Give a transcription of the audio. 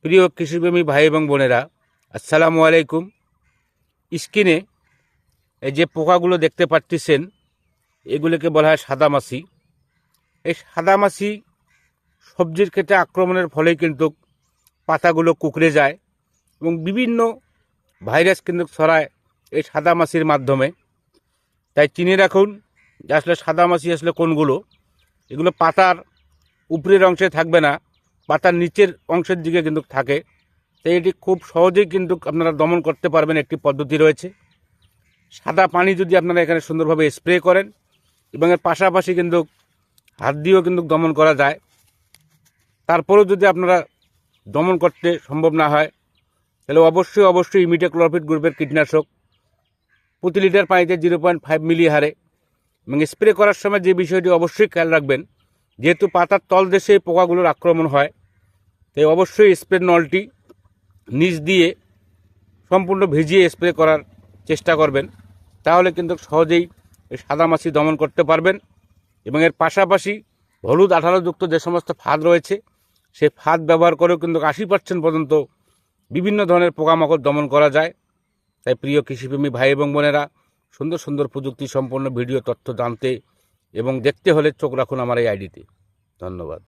প্রিয় কৃষিপ্রেমী ভাই এবং বোনেরা, আসসালামু আলাইকুম। স্ক্রিনে এই যে পোকাগুলো দেখতে পাচ্ছেন, এগুলোকে বলা হয় সাদামাছি। এই সাদামাছি সবজির ক্ষেত্রে আক্রমণের ফলে কিন্তু পাতাগুলো কুঁকড়ে যায় এবং বিভিন্ন ভাইরাস কিন্তু ছড়ায় এই সাদামাছির মাধ্যমে। তাই চিনে রাখুন যে আসলে সাদামাছি আসলে কোনগুলো। এগুলো পাতার উপরের অংশে থাকবে না, পাতার নিচের অংশের দিকে কিন্তু থাকে। তাই এটি খুব সহজেই কিন্তু আপনারা দমন করতে পারবেন। একটি পদ্ধতি রয়েছে, সাদা পানি যদি আপনারা এখানে সুন্দরভাবে স্প্রে করেন এবং এর পাশাপাশি কিন্তু হাত দিয়েও কিন্তু দমন করা যায়। তারপরেও যদি আপনারা দমন করতে সম্ভব না হয়, তাহলে অবশ্যই ইমিডাক্লোপিড গ্রুপের কীটনাশক প্রতি লিটার পানিতে 0.5 মিলি হারে এবং স্প্রে করার সময় যে বিষয়টি অবশ্যই খেয়াল রাখবেন, যেহেতু পাতার তলদেশে পোকাগুলোর আক্রমণ হয়, তাই অবশ্যই স্প্রে নলটি নিচ দিয়ে সম্পূর্ণ ভিজিয়ে স্প্রে করার চেষ্টা করবেন। তাহলে কিন্তু সহজেই এই সাদামাছি দমন করতে পারবেন। এবং এর পাশাপাশি হলুদ আঠালোযুক্ত যে সমস্ত ফাঁদ রয়েছে, সেই ফাঁদ ব্যবহার করেও কিন্তু 80% পর্যন্ত বিভিন্ন ধরনের পোকামাকড় দমন করা যায়। তাই প্রিয় কৃষিপ্রেমী ভাই এবং বোনেরা, সুন্দর সুন্দর প্রযুক্তি সম্পন্ন ভিডিও তথ্য জানতে এবং দেখতে হলে চোখ রাখুন আমার এই আইডিতে। ধন্যবাদ।